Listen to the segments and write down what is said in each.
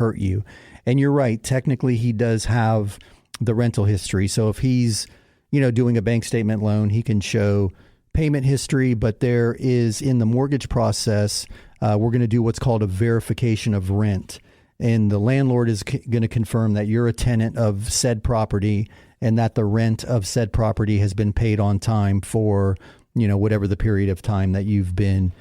hurt you. And you're right. Technically, he does have the rental history. So if he's, doing a bank statement loan, he can show payment history. But there is, in the mortgage process, we're going to do what's called a verification of rent. And the landlord is going to confirm that you're a tenant of said property and that the rent of said property has been paid on time for, whatever the period of time that you've been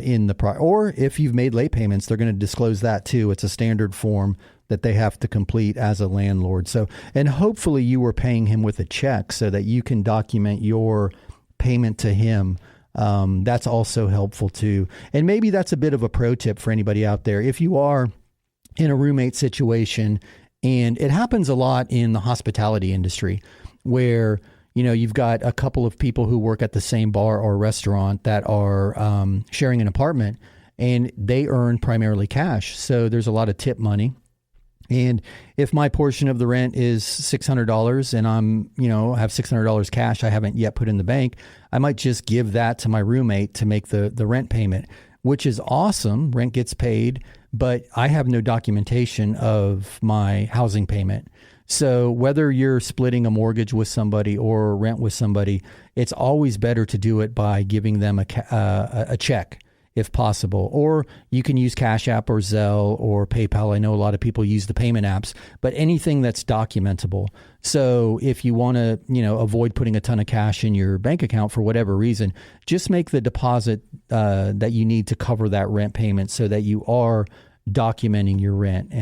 in the or if you've made late payments, they're going to disclose that too. It's a standard form that they have to complete as a landlord. So, and hopefully you were paying him with a check so that you can document your payment to him. That's also helpful too. And maybe that's a bit of a pro tip for anybody out there. If you are in a roommate situation, and it happens a lot in the hospitality industry where, you've got a couple of people who work at the same bar or restaurant that are sharing an apartment, and they earn primarily cash. So there's a lot of tip money. And if my portion of the rent is $600 and I'm, have $600 cash I haven't yet put in the bank, I might just give that to my roommate to make the rent payment, which is awesome. Rent gets paid, but I have no documentation of my housing payment. So whether you're splitting a mortgage with somebody or rent with somebody, it's always better to do it by giving them a check if possible. Or you can use Cash App or Zelle or PayPal. I know a lot of people use the payment apps, but anything that's documentable. So if you want to, avoid putting a ton of cash in your bank account for whatever reason, just make the deposit that you need to cover that rent payment so that you are documenting your rent,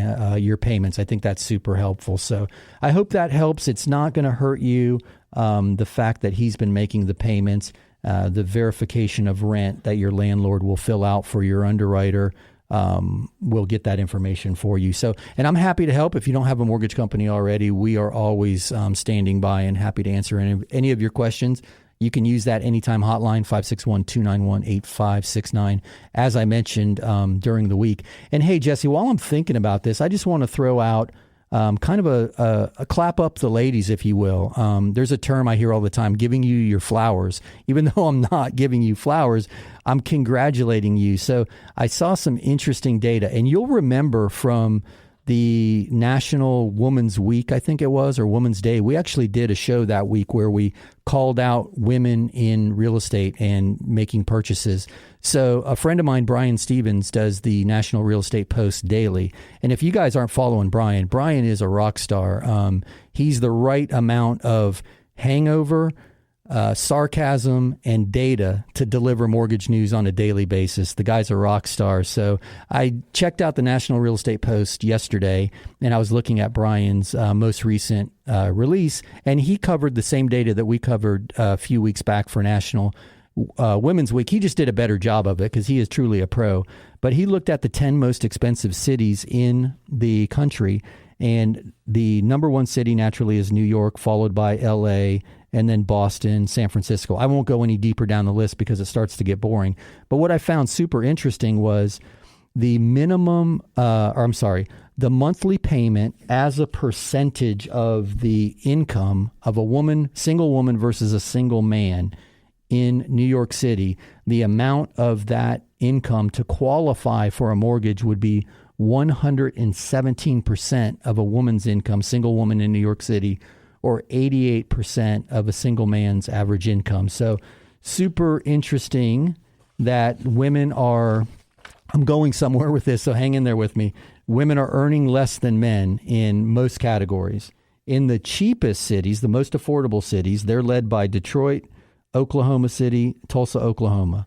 your payments. I think that's super helpful. So I hope that helps. It's not going to hurt you. The fact that he's been making the payments, the verification of rent that your landlord will fill out for your underwriter, we'll get that information for you. So, and I'm happy to help. If you don't have a mortgage company already, we are always standing by and happy to answer any of your questions. You can use that anytime hotline, 561-291-8569, as I mentioned during the week. And hey, Jesse, while I'm thinking about this, I just want to throw out kind of a clap up the ladies, if you will. There's a term I hear all the time, giving you your flowers. Even though I'm not giving you flowers, I'm congratulating you. So I saw some interesting data, and you'll remember from the National Women's Week, I think it was, or Women's Day, we actually did a show that week where we called out women in real estate and making purchases. So a friend of mine, Brian Stevens, does the National Real Estate Post daily. And if you guys aren't following Brian, Brian is a rock star. He's the right amount of hangover, sarcasm, and data to deliver mortgage news on a daily basis. The guy's a rock star. So I checked out the National Real Estate Post yesterday, and I was looking at Brian's most recent release, and he covered the same data that we covered a few weeks back for National Women's Week. He just did a better job of it because he is truly a pro. But he looked at the 10 most expensive cities in the country, and the number one city naturally is New York, followed by L.A., and then Boston, San Francisco. I won't go any deeper down the list because it starts to get boring. But what I found super interesting was the the monthly payment as a percentage of the income of a woman, single woman versus a single man in New York City. The amount of that income to qualify for a mortgage would be 117% of a woman's income, single woman in New York City, or 88% of a single man's average income. So super interesting that women are, I'm going somewhere with this, so hang in there with me. Women are earning less than men in most categories. In the cheapest cities, the most affordable cities, they're led by Detroit, Oklahoma City, Tulsa, Oklahoma.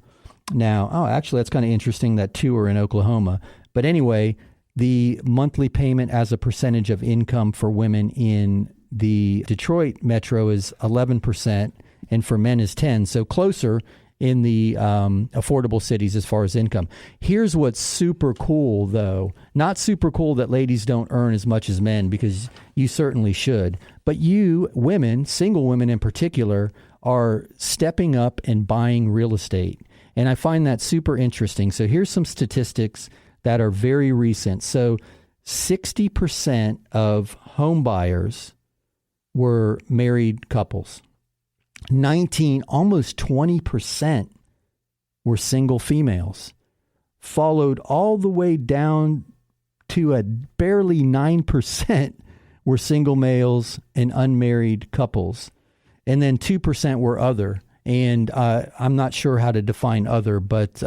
Now, actually, that's kind of interesting that two are in Oklahoma. But anyway, the monthly payment as a percentage of income for women in the Detroit metro is 11%, and for men is 10%. So closer in the affordable cities as far as income. Here's what's super cool, though. Not super cool that ladies don't earn as much as men, because you certainly should. But you, women, single women in particular, are stepping up and buying real estate. And I find that super interesting. So here's some statistics that are very recent. So 60% of home buyers were married couples. Almost 20% were single females, followed all the way down to a barely 9% were single males and unmarried couples. And then 2% were other. And I'm not sure how to define other, but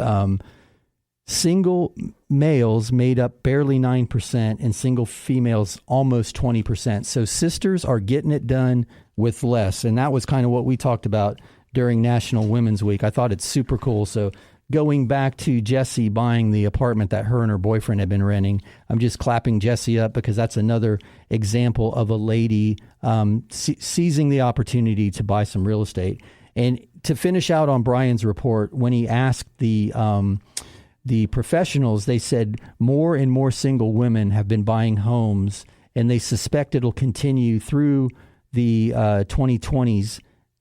single males made up barely 9% and single females almost 20%. So sisters are getting it done with less. And that was kind of what we talked about during National Women's Week. I thought it's super cool. So going back to Jessie buying the apartment that her and her boyfriend had been renting, I'm just clapping Jessie up because that's another example of a lady seizing the opportunity to buy some real estate. And to finish out on Brian's report, when he asked the professionals, they said more and more single women have been buying homes, and they suspect it'll continue through the 2020s.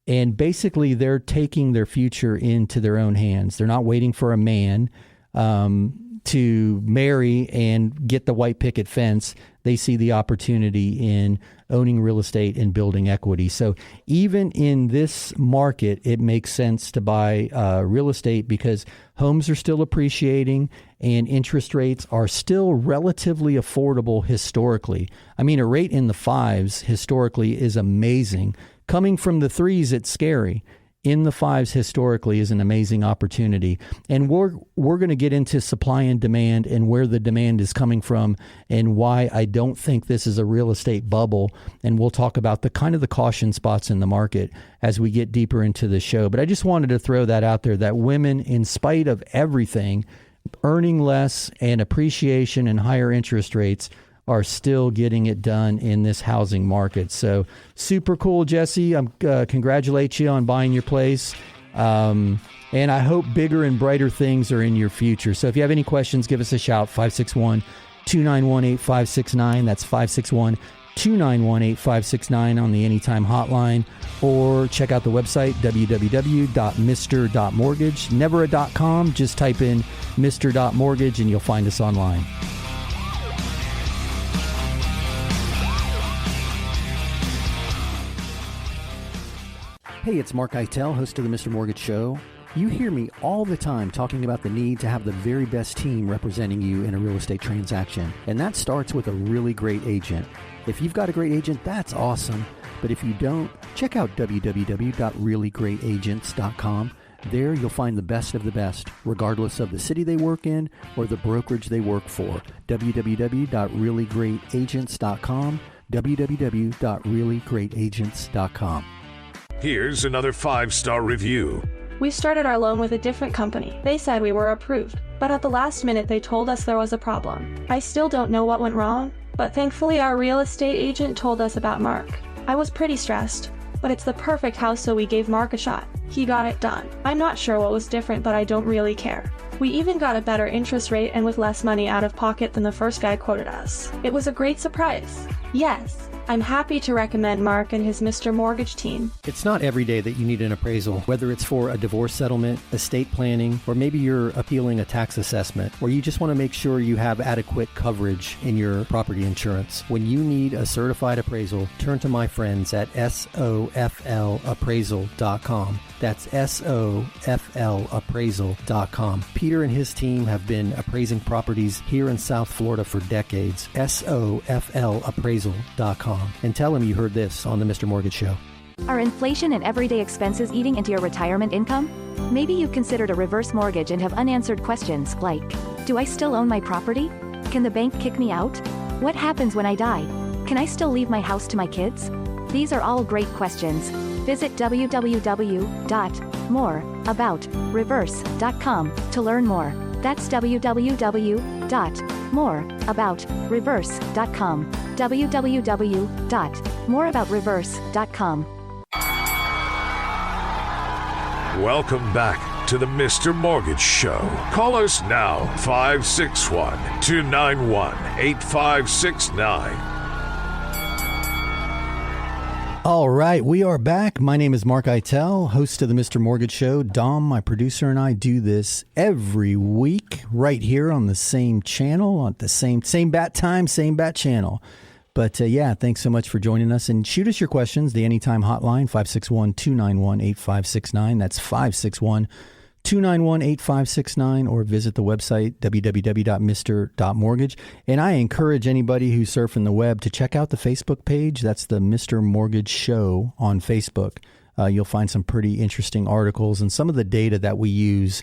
And basically, they're taking their future into their own hands. They're not waiting for a man to marry and get the white picket fence. They see the opportunity in owning real estate and building equity. So even in this market, it makes sense to buy real estate because homes are still appreciating and interest rates are still relatively affordable historically. I mean, a rate in the 5s historically is amazing. Coming from the 3s, it's scary. In the 5s historically is an amazing opportunity. And we're going to get into supply and demand and where the demand is coming from and why I don't think this is a real estate bubble. And we'll talk about the kind of the caution spots in the market as we get deeper into the show. But I just wanted to throw that out there, that women, in spite of everything, earning less and appreciation and higher interest rates, are still getting it done in this housing market. So super cool, Jessie. I'm congratulate you on buying your place. And I hope bigger and brighter things are in your future. So if you have any questions, give us a shout, 561-291-8569. That's 561-291-8569 on the Anytime hotline. Or check out the website, www.mr.mortgage. Never a .com, just type in mr.mortgage and you'll find us online. Hey, it's Mark Eitel, host of the Mr. Mortgage Show. You hear me all the time talking about the need to have the very best team representing you in a real estate transaction. And that starts with a really great agent. If you've got a great agent, that's awesome. But if you don't, check out www.reallyGreatAgents.com. There you'll find the best of the best, regardless of the city they work in or the brokerage they work for. www.reallyGreatAgents.com. www.reallyGreatAgents.com. Here's another 5-star review. We started our loan with a different company. They said we were approved, but at the last minute they told us there was a problem. I still don't know what went wrong, but thankfully our real estate agent told us about Mark. I was pretty stressed, but it's the perfect house, so we gave Mark a shot. He got it done. I'm not sure what was different, but I don't really care. We even got a better interest rate and with less money out of pocket than the first guy quoted us. It was a great surprise. Yes, I'm happy to recommend Mark and his Mr. Mortgage team. It's not every day that you need an appraisal, whether it's for a divorce settlement, estate planning, or maybe you're appealing a tax assessment, or you just want to make sure you have adequate coverage in your property insurance. When you need a certified appraisal, turn to my friends at SOFLappraisal.com. That's SOFLappraisal.com. Peter and his team have been appraising properties here in South Florida for decades. SOFLappraisal.com. And tell him you heard this on the Mr. Mortgage Show. Are inflation and everyday expenses eating into your retirement income? Maybe you've considered a reverse mortgage and have unanswered questions like, do I still own my property? Can the bank kick me out? What happens when I die? Can I still leave my house to my kids? These are all great questions. Visit www.moreaboutreverse.com to learn more. That's www.moreaboutreverse.com. www.moreaboutreverse.com. Welcome back to the Mr. Mortgage Show. Call us now, 561-291-8569. All right, we are back. My name is Mark Eitel, host of the Mr. Mortgage Show. Dom, my producer, and I do this every week right here on the same channel, on the same bat time, same bat channel. But yeah, thanks so much for joining us. And shoot us your questions, the Anytime hotline, 561-291-8569. That's 291-8569, or visit the website, www.mr.mortgage. And I encourage anybody who's surfing the web to check out the Facebook page. That's the Mr. Mortgage Show on Facebook. You'll find some pretty interesting articles and some of the data that we use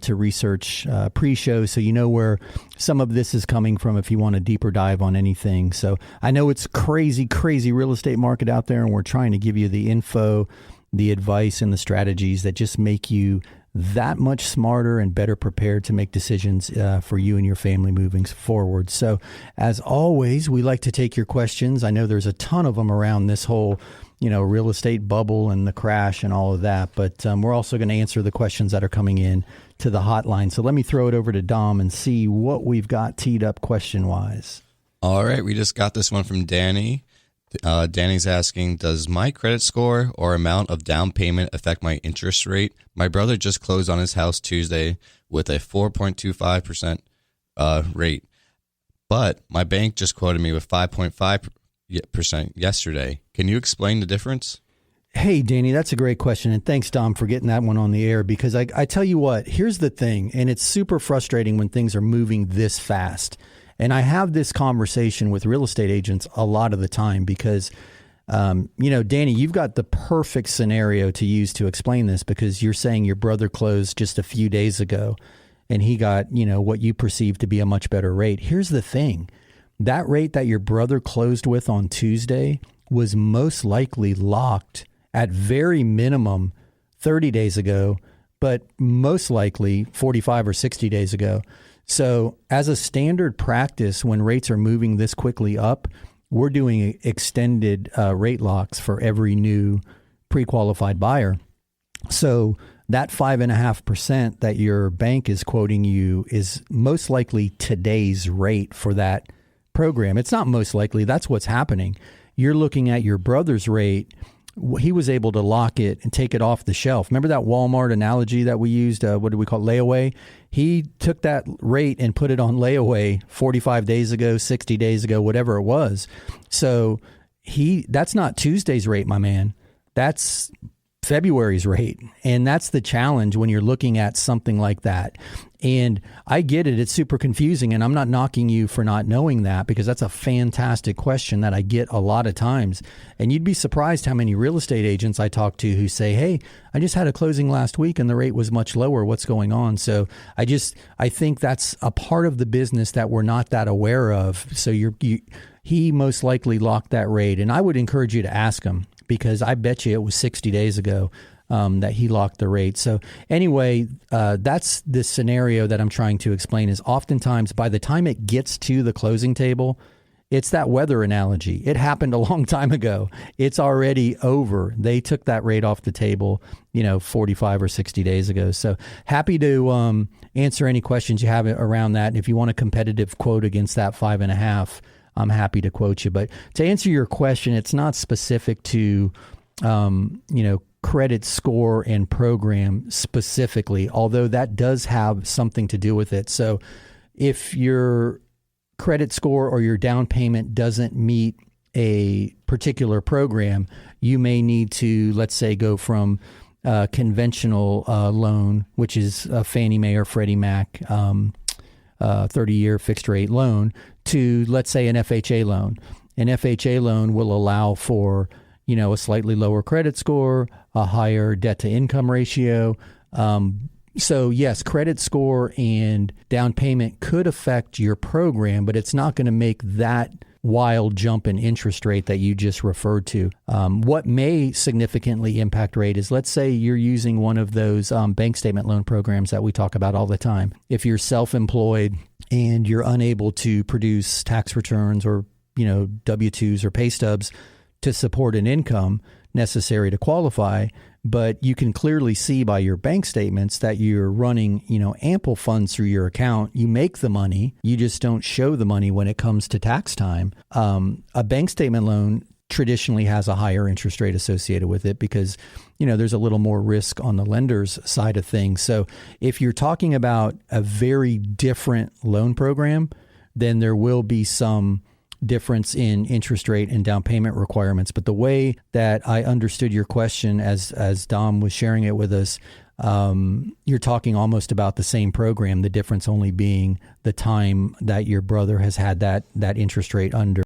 to research pre-show, so you know where some of this is coming from if you want a deeper dive on anything. So I know it's crazy real estate market out there, and we're trying to give you the info, the advice, and the strategies that just make you that much smarter and better prepared to make decisions for you and your family moving forward. So as always, we like to take your questions. I know there's a ton of them around this whole real estate bubble and the crash and all of that. But we're also going to answer the questions that are coming in to the hotline. So let me throw it over to Dom and see what we've got teed up question-wise. All right. We just got this one from Danny. Danny's asking, does my credit score or amount of down payment affect my interest rate? My brother just closed on his house Tuesday with a 4.25% rate, but my bank just quoted me with 5.5% yesterday. Can you explain the difference? Hey, Danny, that's a great question. And thanks, Dom, for getting that one on the air, because I tell you what, here's the thing, and it's super frustrating when things are moving this fast. And I have this conversation with real estate agents a lot of the time because, Danny, you've got the perfect scenario to use to explain this, because you're saying your brother closed just a few days ago and he got, what you perceive to be a much better rate. Here's the thing. That rate that your brother closed with on Tuesday was most likely locked at very minimum 30 days ago, but most likely 45 or 60 days ago. So as a standard practice, when rates are moving this quickly up, we're doing extended rate locks for every new pre-qualified buyer. So that 5.5% that your bank is quoting you is most likely today's rate for that program. It's not most likely. That's what's happening. You're looking at your brother's rate. He was able to lock it and take it off the shelf. Remember that Walmart analogy that we used? What did we call it? Layaway? He took that rate and put it on layaway 45 days ago, 60 days ago, whatever it was. So that's not Tuesday's rate, my man. That's February's rate. And that's the challenge when you're looking at something like that. And I get it. It's super confusing. And I'm not knocking you for not knowing that, because that's a fantastic question that I get a lot of times. And you'd be surprised how many real estate agents I talk to who say, hey, I just had a closing last week and the rate was much lower. What's going on? So I think that's a part of the business that we're not that aware of. So he most likely locked that rate. And I would encourage you to ask him, because I bet you it was 60 days ago that he locked the rate. So anyway, that's the scenario that I'm trying to explain, is oftentimes by the time it gets to the closing table, it's that weather analogy. It happened a long time ago. It's already over. They took that rate off the table, 45 or 60 days ago. So happy to answer any questions you have around that. And if you want a competitive quote against that 5.5, I'm happy to quote you. But to answer your question, it's not specific to, credit score and program specifically, although that does have something to do with it. So if your credit score or your down payment doesn't meet a particular program, you may need to, let's say, go from a conventional loan, which is a Fannie Mae or Freddie Mac 30-year fixed rate loan, to, let's say, an FHA loan. An FHA loan will allow for, a slightly lower credit score, a higher debt to income ratio. So yes, credit score and down payment could affect your program, but it's not going to make that wild jump in interest rate that you just referred to. What may significantly impact rate is, let's say you're using one of those bank statement loan programs that we talk about all the time. If you're self-employed and you're unable to produce tax returns or, W-2s or pay stubs to support an income necessary to qualify, but you can clearly see by your bank statements that you're running, ample funds through your account. You make the money, you just don't show the money when it comes to tax time. A bank statement loan traditionally has a higher interest rate associated with it because, there's a little more risk on the lender's side of things. So if you're talking about a very different loan program, then there will be some difference in interest rate and down payment requirements. But the way that I understood your question as Dom was sharing it with us, you're talking almost about the same program, the difference only being the time that your brother has had that interest rate under.